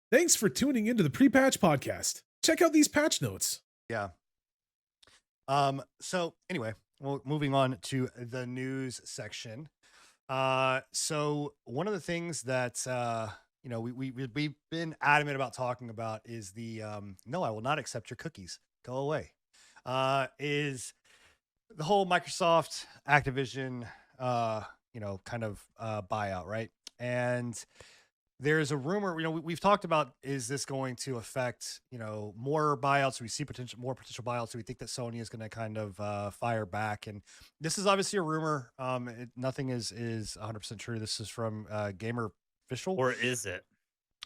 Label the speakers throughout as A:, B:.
A: Thanks for tuning into the Pre-Patch Podcast. Check out these patch notes.
B: Yeah. So anyway, well, moving on to the news section. So one of the things that we've been adamant about talking about is the no, I will not accept your cookies. Go away. Is the whole Microsoft Activision kind of buyout, right? And there's a rumor, we've talked about, is this going to affect, more buyouts? We see more potential buyouts. So we think that Sony is going to kind of fire back. And this is obviously a rumor. Nothing is 100% true. This is from Gamer Official.
C: Or is it?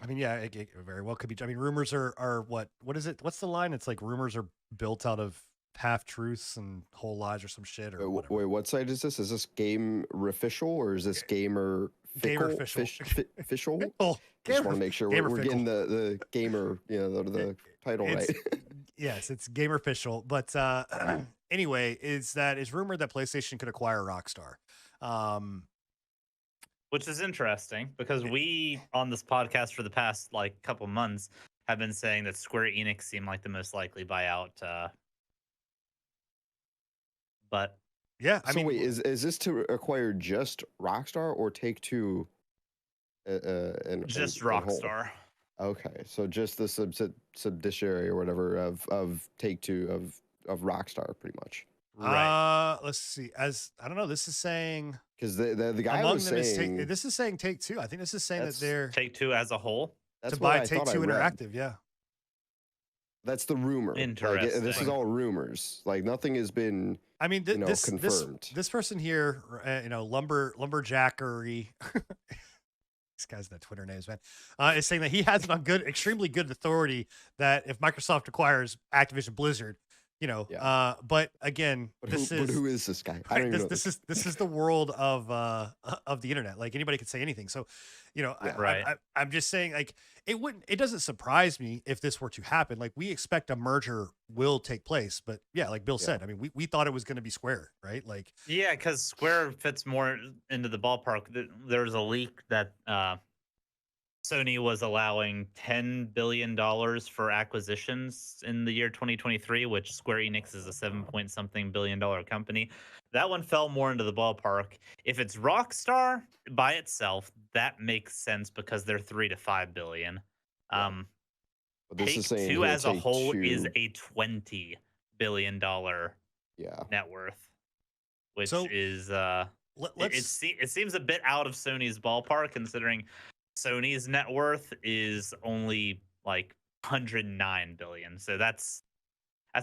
B: I mean, yeah, it very well could be. I mean, rumors are what is it? What's the line? It's like rumors are built out of half truths and whole lies or some shit or whatever.
D: Wait, what site is this? Is this Game Official or is this Gamer
B: Gamer Official?
D: Official?
B: Oh,
D: just want to make sure we're getting the gamer, the title right.
B: Yes, it's Gamer Official. But anyway, it's rumored that PlayStation could acquire Rockstar.
C: Which is interesting because we on this podcast for the past couple months have been saying that Square Enix seemed like the most likely buyout. But
B: yeah, I
D: mean, wait, is this to acquire just Rockstar or Take-Two?
C: Just Rockstar.
D: Okay, so just the subsidiary or whatever of Take-Two of Rockstar, pretty much.
C: Right.
B: Let's see. As I don't know, this is saying
D: because the guy was saying
B: this is saying Take-Two. I think this is saying that they're
C: Take-Two as a whole
D: to
B: buy Take-Two Interactive. Yeah,
D: that's the rumor.
C: Interesting.
D: This is all rumors. Like nothing has been.
B: I mean,
D: confirmed.
B: This person here, lumberjackery. This guy's that Twitter names, man. Is saying that he has it on extremely good authority that if Microsoft acquires Activision Blizzard, but again,
D: who is this guy? I don't even know
B: this is the world of the internet. Like anybody could say anything. So, I'm just saying, like, it doesn't surprise me if this were to happen. Like, we expect a merger will take place, but yeah, like Bill said, I mean, we thought it was going to be Square, right? Like,
C: yeah, because Square fits more into the ballpark. There's a leak that Sony was allowing $10 billion for acquisitions in the year 2023, which Square Enix is a 7-point-something billion dollar company. That one fell more into the ballpark. If it's Rockstar by itself, that makes sense because they're 3 to 5 billion. Take-Two as a whole is a $20 billion net worth, which is it seems a bit out of Sony's ballpark considering Sony's net worth is only like 109 billion. So that's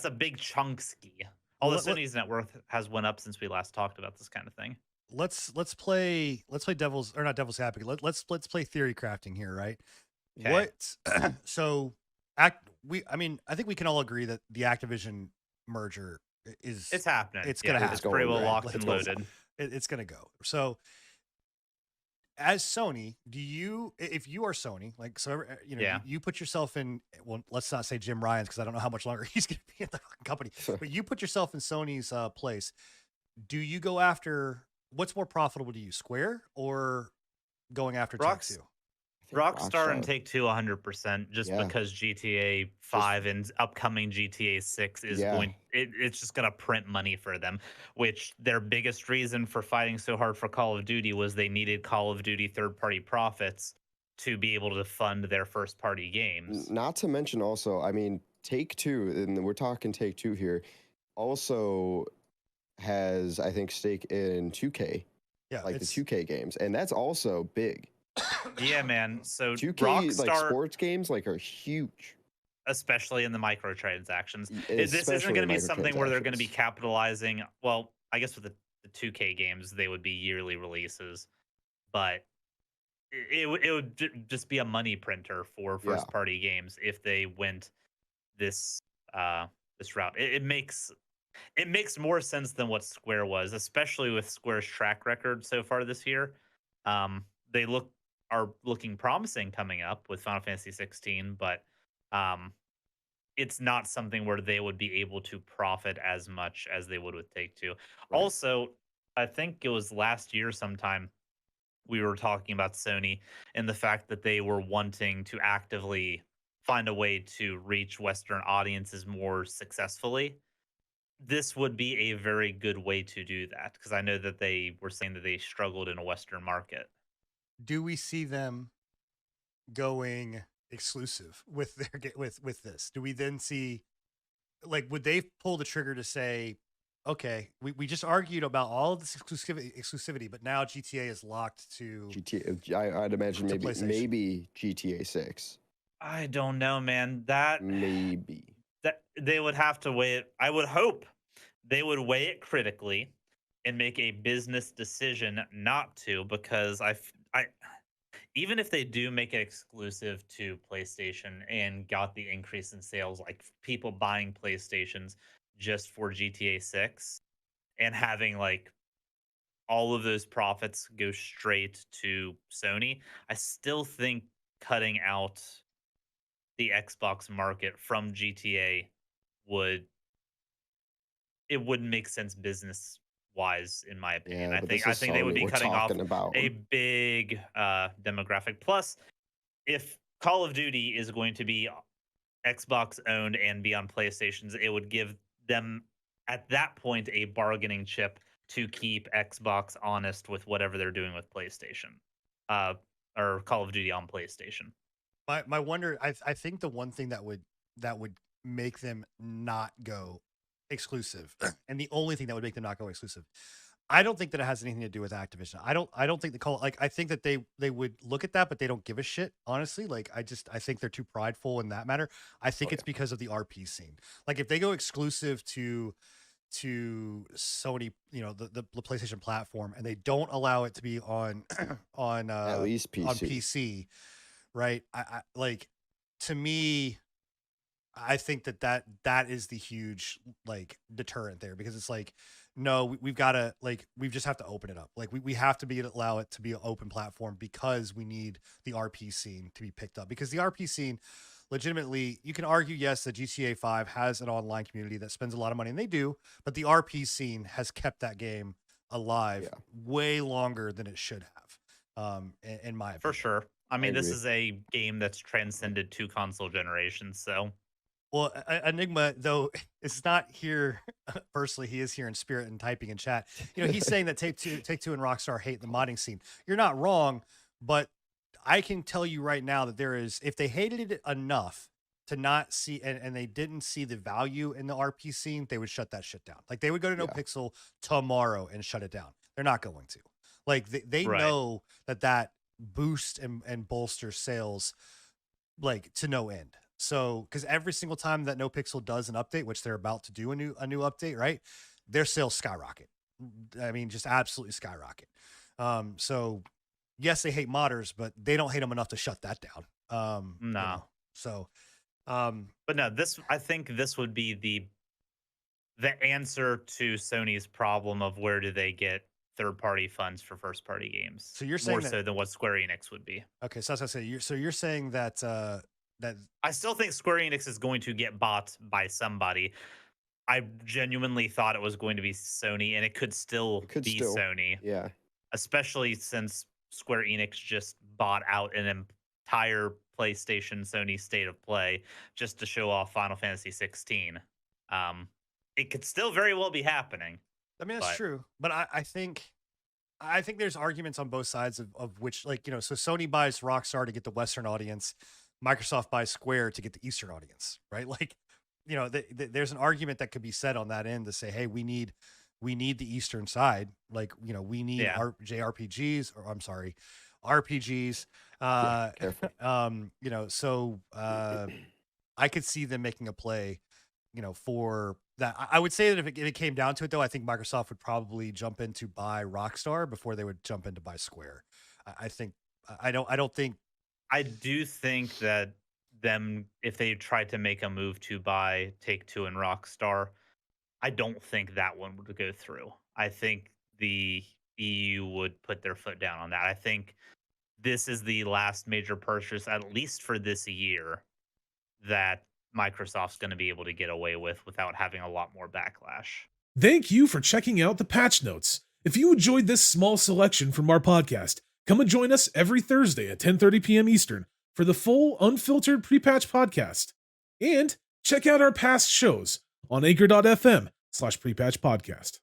C: a big chunk ski. Although Sony's net worth has went up since we last talked about this kind of thing.
B: Let's play devil's or not devil's advocate. Let's play theory crafting here, right?
C: Okay.
B: I think we can all agree that the Activision merger
C: it's happening.
B: It's gonna happen.
C: It's pretty well locked and loaded.
B: It's gonna go. So as Sony, if you are Sony, like, so, you put yourself in, well, let's not say Jim Ryan's because I don't know how much longer he's going to be at the company, but you put yourself in Sony's place. Do you go after, what's more profitable to you, Square or going after Take-Two?
C: Rockstar and Take-Two 100% just because GTA 5 and upcoming GTA 6 is it's just going to print money for them, which their biggest reason for fighting so hard for Call of Duty was they needed Call of Duty third-party profits to be able to fund their first-party games.
D: Not to mention also, I mean, Take-Two, and we're talking Take-Two here, also has, I think, stake in 2K, the 2K games, and that's also big.
C: Yeah, man. So
D: 2K
C: Rockstar,
D: sports games are huge,
C: especially in the microtransactions. This isn't going to be something where they're going to be capitalizing. Well, I guess with the 2K games, they would be yearly releases, but it would just be a money printer for first party games if they went this route. It makes more sense than what Square was, especially with Square's track record so far this year. They are looking promising coming up with Final Fantasy 16, but it's not something where they would be able to profit as much as they would with Take-Two. Right. Also, I think it was last year sometime, we were talking about Sony and the fact that they were wanting to actively find a way to reach Western audiences more successfully. This would be a very good way to do that because I know that they were saying that they struggled in a Western market.
B: Do we see them going exclusive with their with this? Do we then see, like, would they pull the trigger to say, okay, we just argued about all of this exclusivity, but now GTA is locked to
D: GTA? I'd imagine maybe GTA 6.
C: I don't know, man. That they would have to weigh it. I would hope they would weigh it critically and make a business decision not to, because I even if they do make it exclusive to PlayStation and got the increase in sales, like people buying PlayStations just for GTA 6 and having like all of those profits go straight to Sony, I still think cutting out the Xbox market from GTA would wouldn't make sense business wise, in my opinion.
D: Yeah,
C: I think they would be cutting off a big demographic. Plus, if Call of Duty is going to be Xbox owned and be on PlayStations, it would give them at that point a bargaining chip to keep Xbox honest with whatever they're doing with PlayStation, or Call of Duty on PlayStation.
B: My wonder, I think the one thing that would make them not go exclusive, and the only thing that would make them not go exclusive, I don't think that it has anything to do with Activision. I don't think the call, like, I think that they would look at that, but they don't give a shit, honestly. Like, I think they're too prideful in that matter. I think it's because of the RP scene. Like, if they go exclusive to Sony, you know, the PlayStation platform, and they don't allow it to be on
D: at least PC.
B: On PC, right? I like, to me, I think that is the huge, like, deterrent there, because it's like, no, we've got to, like, we just have to open it up. Like, we have to allow it to be an open platform, because we need the RP scene to be picked up, because the RP scene, legitimately, you can argue, yes, that GTA 5 has an online community that spends a lot of money, and they do, but the RP scene has kept that game alive way longer than it should have, in my opinion.
C: For sure. I mean, this is a game that's transcended 2 console generations, so.
B: Well, Enigma, though, is not here personally. He is here in spirit and typing in chat. You know, he's saying that Take Two and Rockstar hate the modding scene. You're not wrong, but I can tell you right now that there is, if they hated it enough to not see, and they didn't see the value in the RP scene, they would shut that shit down. Like, they would go to No Pixel tomorrow and shut it down. They're not going to. Like, they know that boost and bolster sales, like, to no end. So, because every single time that No Pixel does an update, which they're about to do a new update, right, their sales skyrocket. I mean, just absolutely skyrocket. So yes, they hate modders, but they don't hate them enough to shut that down.
C: No.
B: You know, so,
C: but no, I think this would be the answer to Sony's problem of where do they get third-party funds for first-party games.
B: So you're saying
C: more so than what Square Enix would be.
B: Okay, so as I say, you're saying that that
C: I still think Square Enix is going to get bought by somebody. I genuinely thought it was going to be Sony, and it could still be Sony.
D: Yeah.
C: Especially since Square Enix just bought out an entire PlayStation Sony State of Play just to show off Final Fantasy 16. It could still very well be happening.
B: I mean, that's true. But I think there's arguments on both sides of which, like, you know, so Sony buys Rockstar to get the Western audience. Microsoft buys Square to get the Eastern audience, right? Like, you know, there's an argument that could be said on that end to say, hey, we need the Eastern side. Like, you know, we need JRPGs, or I'm sorry, RPGs. You know, so I could see them making a play, you know, for that. I would say that if it came down to it, though, I think Microsoft would probably jump in to buy Rockstar before they would jump in to buy Square. I
C: do think that if they tried to make a move to buy Take-Two and Rockstar, I don't think that one would go through. I think the EU would put their foot down on that. I think this is the last major purchase, at least for this year, that Microsoft's going to be able to get away with without having a lot more backlash.
A: Thank you for checking out the patch notes. If you enjoyed this small selection from our podcast, Come and join us every Thursday at 10:30 p.m. Eastern for the full unfiltered pre-patch podcast. And check out our past shows on anchor.fm/prepatch podcast.